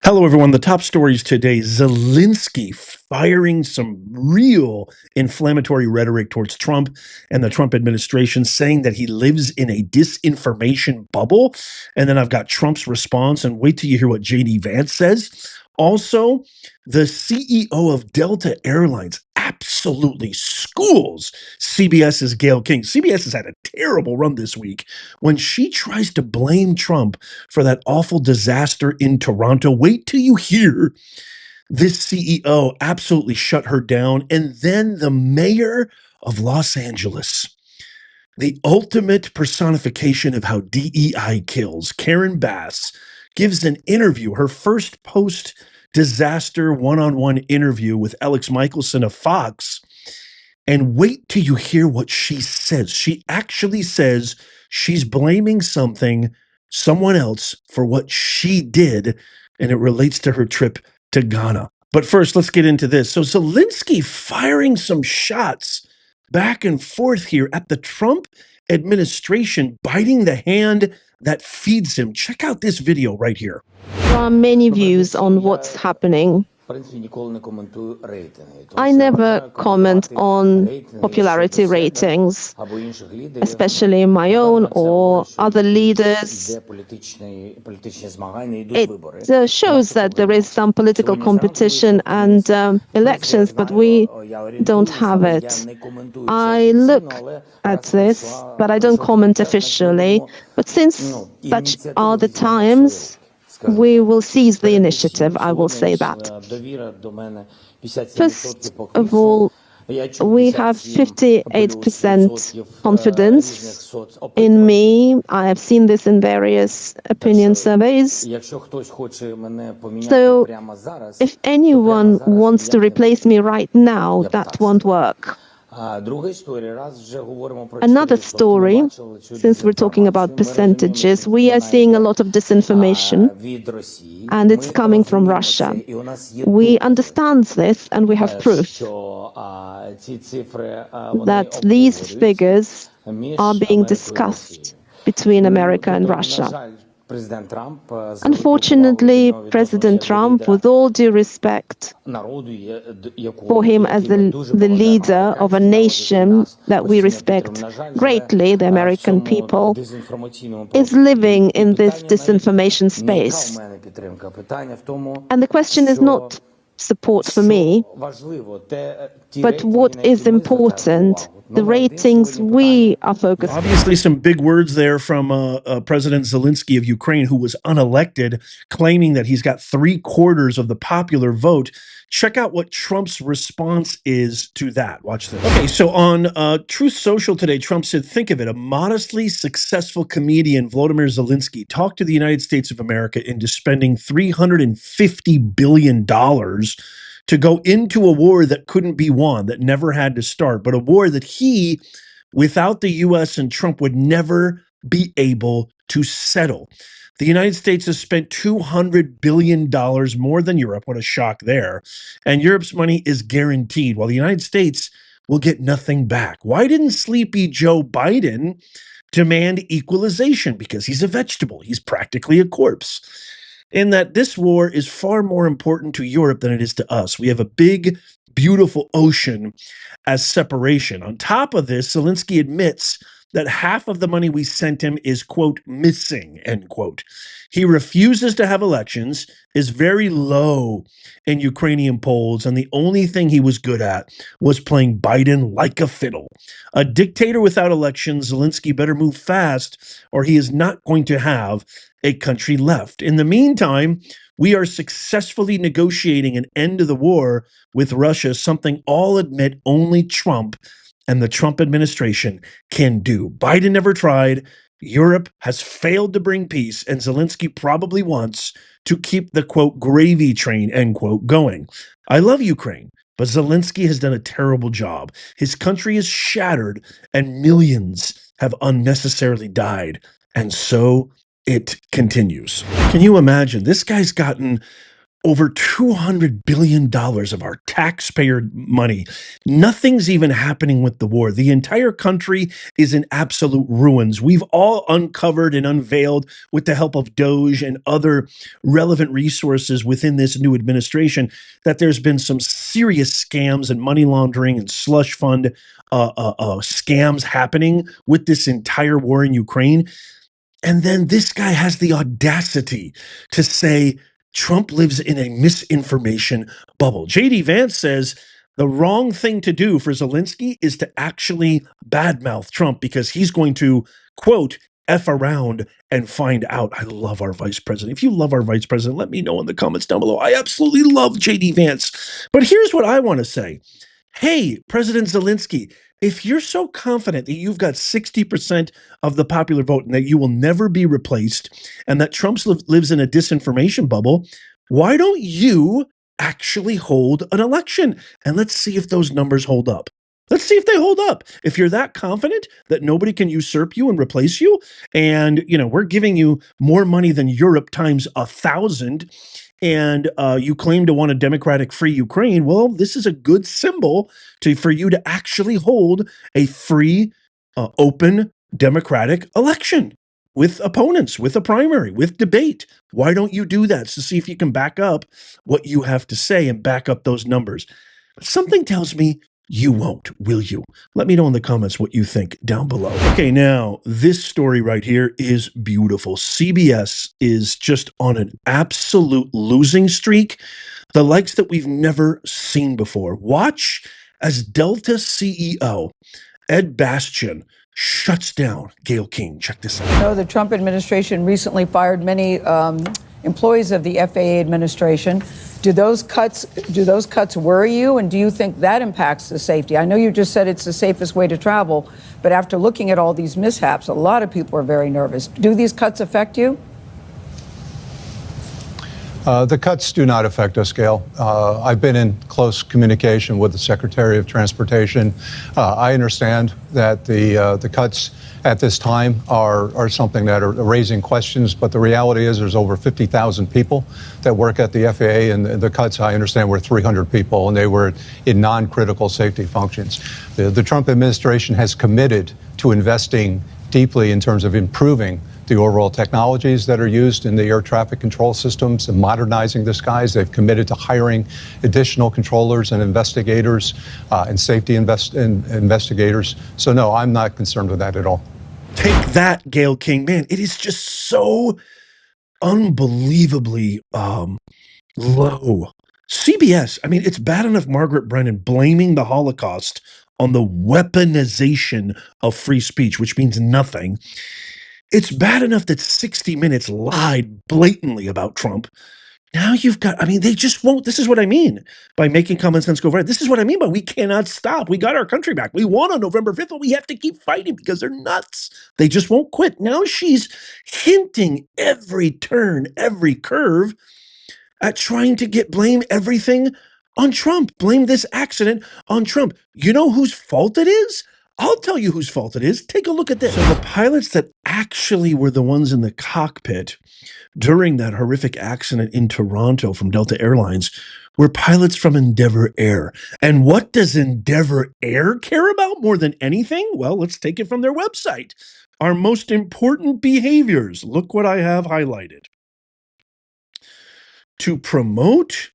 Hello, everyone. The top stories today: Zelensky firing some real inflammatory rhetoric towards Trump and the Trump administration, saying that he lives in a disinformation bubble. And then I've got Trump's response, and wait till you hear what J.D. Vance says. Also, the CEO of Delta Airlines absolutely schools CBS's Gayle King. CBS has had a terrible run this week when she tries to blame Trump for that awful disaster in Toronto. Wait till you hear this CEO absolutely shut her down. And then the mayor of Los Angeles, the ultimate personification of how DEI kills, Karen Bass, gives an interview, her first post disaster one on one interview with Alex Michelson of Fox. And wait till you hear what she says. She actually says she's blaming someone else for what she did, and it relates to her trip to Ghana. But first, let's get into this. So Zelensky firing some shots back and forth here at the Trump administration, biting the hand that feeds him. Check out this video right here. There are many views on what's happening. I never comment on popularity ratings, especially my own or other leaders. It shows that there is some political competition and elections, but we don't have it. I look at this, but I don't comment officially. But since such are the times, we will seize the initiative, I will say that. First of all, we have 58% confidence in me. I have seen this in various opinion surveys. So if anyone wants to replace me right now, that won't work. Another story, since we're talking about percentages, we are seeing a lot of disinformation, and it's coming from Russia. We understand this, and we have proof that these figures are being discussed between America and Russia. Unfortunately, President Trump, with all due respect for him as the leader of a nation that we respect greatly, the American people, is living in this disinformation space. And the question is not support for me, but what is important, the ratings we are focused on. Obviously, some big words there from President Zelensky of Ukraine, who was unelected, claiming that he's got 3/4 of the popular vote. Check out what Trump's response is to that. Watch this. Okay, so on Truth Social today, Trump said, think of it, a modestly successful comedian, Volodymyr Zelensky, talked to the United States of America into spending $350 billion to go into a war that couldn't be won, that never had to start, but a war that he, without the U.S. and Trump, would never be able to settle. The United States has spent $200 billion more than Europe. What a shock there. And Europe's money is guaranteed, while the United States will get nothing back. Why didn't sleepy Joe Biden demand equalization? Because he's a vegetable. He's practically a corpse. In that this war is far more important to Europe than it is to us. We have a big, beautiful ocean as separation. On top of this, Zelensky admits that half of the money we sent him is, quote, missing, end quote. He refuses to have elections, is very low in Ukrainian polls, and the only thing he was good at was playing Biden like a fiddle. A dictator without elections, Zelensky better move fast, or he is not going to have a country left. In the meantime, we are successfully negotiating an end to the war with Russia, something all admit only Trump and the Trump administration can do. Biden never tried. Europe has failed to bring peace, and Zelensky probably wants to keep the, quote, gravy train, end quote, going. I love Ukraine, but Zelensky has done a terrible job. His country is shattered, and millions have unnecessarily died, and so it continues. Can you imagine? This guy's gotten over $200 billion of our taxpayer money. Nothing's even happening with the war. The entire country is in absolute ruins. We've all uncovered and unveiled, with the help of Doge and other relevant resources within this new administration, that there's been some serious scams and money laundering and slush fund scams happening with this entire war in Ukraine. And then this guy has the audacity to say Trump lives in a misinformation bubble. J.D. Vance says the wrong thing to do for Zelensky is to actually badmouth Trump because he's going to, quote, F around and find out. I love our vice president. If you love our vice president, let me know in the comments down below. I absolutely love J.D. Vance. But here's what I want to say. Hey, President Zelensky, if you're so confident that you've got 60% of the popular vote and that you will never be replaced and that Trump lives in a disinformation bubble, why don't you actually hold an election? And let's see if those numbers hold up. Let's see if they hold up. If you're that confident that nobody can usurp you and replace you, and we're giving you more money than Europe times 1,000, and you claim to want a democratic free Ukraine, well, this is a good symbol for you to actually hold a free, open, democratic election with opponents, with a primary, with debate. Why don't you do that to see if you can back up what you have to say and back up those numbers? Something tells me you won't, will you? Let me know in the comments what you think down below. Okay, now, this story right here is beautiful. CBS is just on an absolute losing streak, the likes that we've never seen before. Watch as Delta CEO Ed Bastian shuts down Gayle King. Check this out. No, the Trump administration recently fired many employees of the FAA administration. Do those cuts worry you, and do you think that impacts the safety? I know you just said it's the safest way to travel, but after looking at all these mishaps, a lot of people are very nervous. Do these cuts affect you? The cuts do not affect us, Gayle. I've been in close communication with the Secretary of Transportation. I understand that the cuts at this time are something that are raising questions, but the reality is there's over 50,000 people that work at the FAA, and the cuts, I understand, were 300 people, and they were in non-critical safety functions. The Trump administration has committed to investing deeply in terms of improving the overall technologies that are used in the air traffic control systems and modernizing the skies. They've committed to hiring additional controllers and investigators and safety investigators. So no, I'm not concerned with that at all. Take that, Gayle King. Man, it is just so unbelievably low. CBS, I mean, it's bad enough Margaret Brennan blaming the Holocaust on the weaponization of free speech, which means nothing. It's bad enough that 60 Minutes lied blatantly about Trump. Now you've got, I mean, they just won't. This is what I mean by making common sense go right. This is what I mean by we cannot stop. We got our country back. We won on November 5th, but we have to keep fighting because they're nuts. They just won't quit. Now she's hinting every turn, every curve at trying to blame everything on Trump. Blame this accident on Trump. You know whose fault it is? I'll tell you whose fault it is. Take a look at this. So the pilots that actually were the ones in the cockpit during that horrific accident in Toronto from Delta Airlines were pilots from Endeavour Air. And what does Endeavour Air care about more than anything? Well, let's take it from their website. Our most important behaviors. Look what I have highlighted. To promote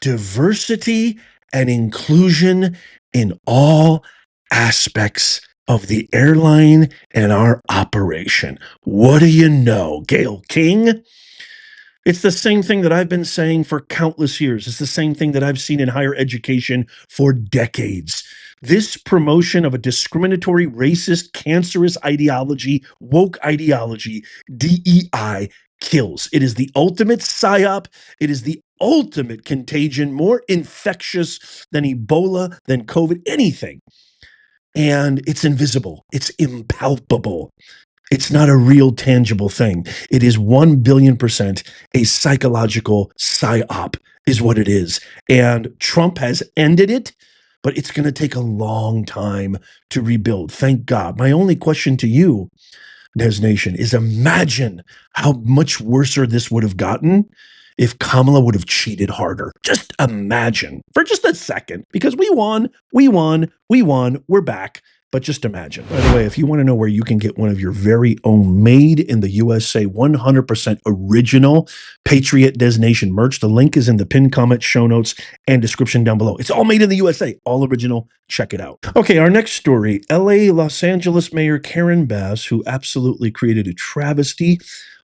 diversity and inclusion in all aspects of the airline and our operation. What do you know, Gayle King? It's the same thing that I've been saying for countless years. It's the same thing that I've seen in higher education for decades. This promotion of a discriminatory, racist, cancerous ideology, woke ideology, DEI, kills. It is the ultimate psyop. It is the ultimate contagion, more infectious than Ebola, than COVID, anything. And it's invisible. It's impalpable. It's not a real tangible thing. It is 1 billion% a psychological psyop is what it is. And Trump has ended it, but it's going to take a long time to rebuild. Thank God. My only question to you, Des Nation, is imagine how much worse this would have gotten if Kamala would have cheated harder. Just imagine for just a second, because we won, we're back. But just imagine. By the way, if you want to know where you can get one of your very own made in the USA 100% original Patriot Designation merch, the link is in the pinned comment, show notes, and description down below. It's all made in the USA, all original. Check it out. Okay, our next story, Los Angeles Mayor Karen Bass, who absolutely created a travesty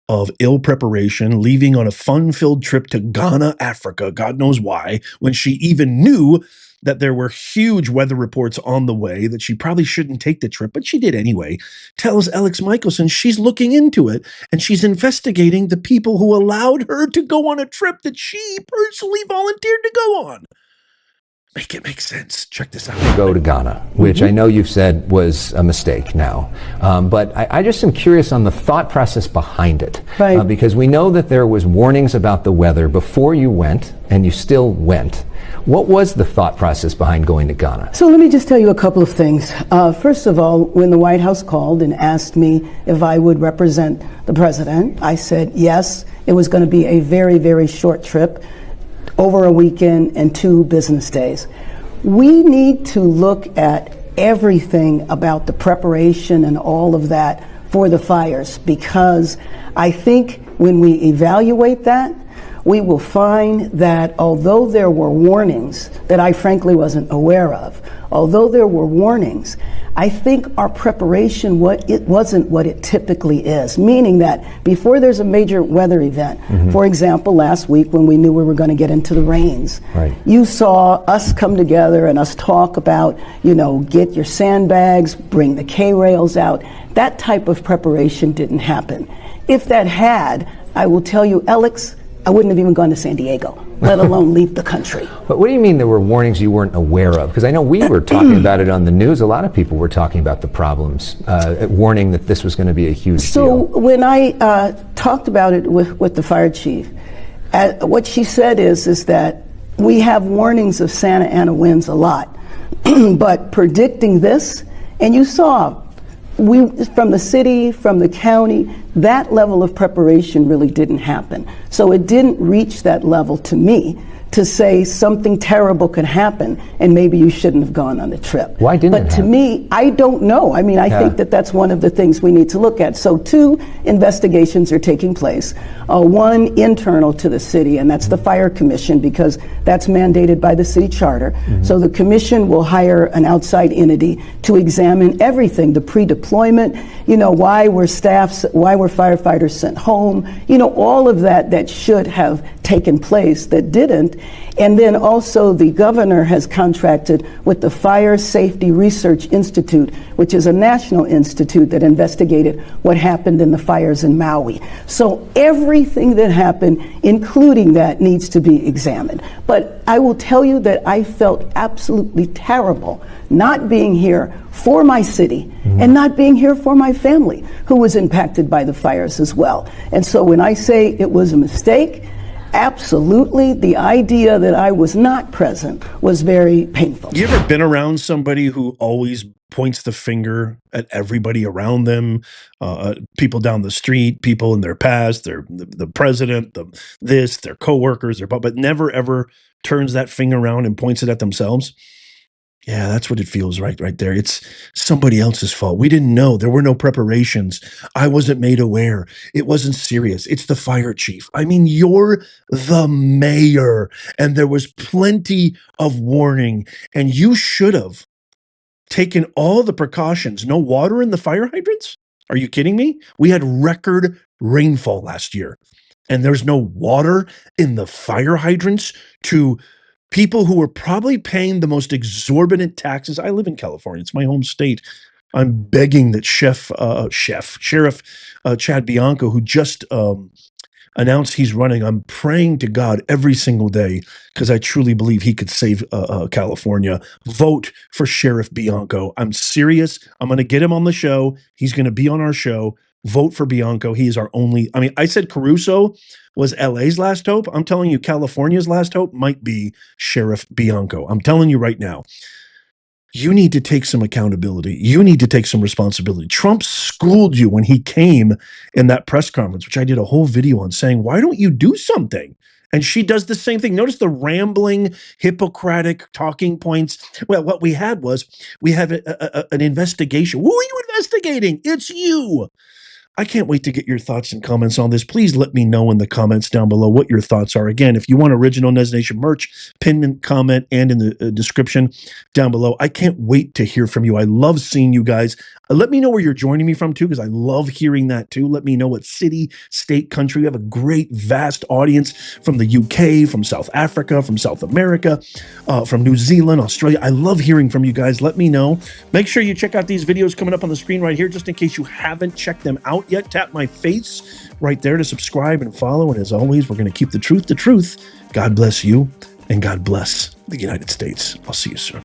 of ill preparation, leaving on a fun-filled trip to Ghana, Africa, God knows why, when she even knew that there were huge weather reports on the way, that she probably shouldn't take the trip, but she did anyway, tells Alex Michelson she's looking into it, and she's investigating the people who allowed her to go on a trip that she personally volunteered to go on. Make it make sense. Check this out. Go to Ghana, which I know you've said was a mistake now. But I just am curious on the thought process behind it. Right. Because we know that there was warnings about the weather before you went, and you still went. What was the thought process behind going to Ghana? So let me just tell you a couple of things. First of all, when the White House called and asked me if I would represent the president, I said yes. It was going to be a very, very short trip, over a weekend and 2 business days. We need to look at everything about the preparation and all of that for the fires, because I think when we evaluate that, we will find that although there were warnings that I frankly wasn't aware of, although there were warnings, I think our preparation wasn't what it typically is, meaning that before there's a major weather event, for example, last week when we knew we were going to get into the rains, you saw us come together and us talk about, get your sandbags, bring the K-rails out. That type of preparation didn't happen. If that had, I will tell you, Alex, I wouldn't have even gone to San Diego, let alone leave the country. But what do you mean there were warnings you weren't aware of? Because I know we were talking about it on the news. A lot of people were talking about the problems, warning that this was going to be a huge deal. So when I talked about it with the fire chief, what she said is that we have warnings of Santa Ana winds a lot, but predicting this, and you saw, from the city, from the county, that level of preparation really didn't happen. So it didn't reach that level to me to say something terrible could happen and maybe you shouldn't have gone on the trip. Why didn't it happen? But to me, I don't know. I mean, I think that that's one of the things we need to look at. So 2 investigations are taking place. One internal to the city, and that's the Fire Commission, because that's mandated by the city charter. So the commission will hire an outside entity to examine everything, the pre-deployment, why were firefighters sent home, all of that should have taken place that didn't. And then also the governor has contracted with the Fire Safety Research Institute, which is a national institute that investigated what happened in the fires in Maui. So everything that happened, including that, needs to be examined. But I will tell you that I felt absolutely terrible not being here for my city and not being here for my family, who was impacted by the fires as well. And so when I say it was a mistake, absolutely, the idea that I was not present was very painful. You ever been around somebody who always points the finger at everybody around them, people down the street, people in their past, the president, their coworkers, but never ever turns that finger around and points it at themselves? Yeah, that's what it feels right there. It's somebody else's fault. We didn't know. There were no preparations. I wasn't made aware. It wasn't serious. It's the fire chief. I mean, you're the mayor, and there was plenty of warning, and you should have taken all the precautions. No water in the fire hydrants? Are you kidding me? We had record rainfall last year, and there's no water in the fire hydrants to people who were probably paying the most exorbitant taxes. I live in California. It's my home state. I'm begging that Sheriff Chad Bianco, who just announced he's running, I'm praying to God every single day, because I truly believe he could save California. Vote for Sheriff Bianco. I'm serious. I'm going to get him on the show. He's going to be on our show. Vote for Bianco. He is our only, I said Caruso was LA's last hope. I'm telling you, California's last hope might be Sheriff Bianco. I'm telling you right now. You need to take some accountability. You need to take some responsibility. Trump schooled you when he came in that press conference, which I did a whole video on, saying, why don't you do something? And she does the same thing. Notice the rambling, Hippocratic talking points. Well, what we had was we have an investigation. Who are you investigating? It's you. I can't wait to get your thoughts and comments on this. Please let me know in the comments down below what your thoughts are. Again, if you want original Nez Nation merch, pin comment and in the description down below. I can't wait to hear from you. I love seeing you guys. Let me know where you're joining me from too, because I love hearing that too. Let me know what city, state, country. We have a great, vast audience from the UK, from South Africa, from South America, from New Zealand, Australia. I love hearing from you guys. Let me know. Make sure you check out these videos coming up on the screen right here, just in case you haven't checked them out yet. Tap my face right there to subscribe and follow. And as always, we're going to keep the truth the truth. God bless you, and God bless the United States. I'll see you soon.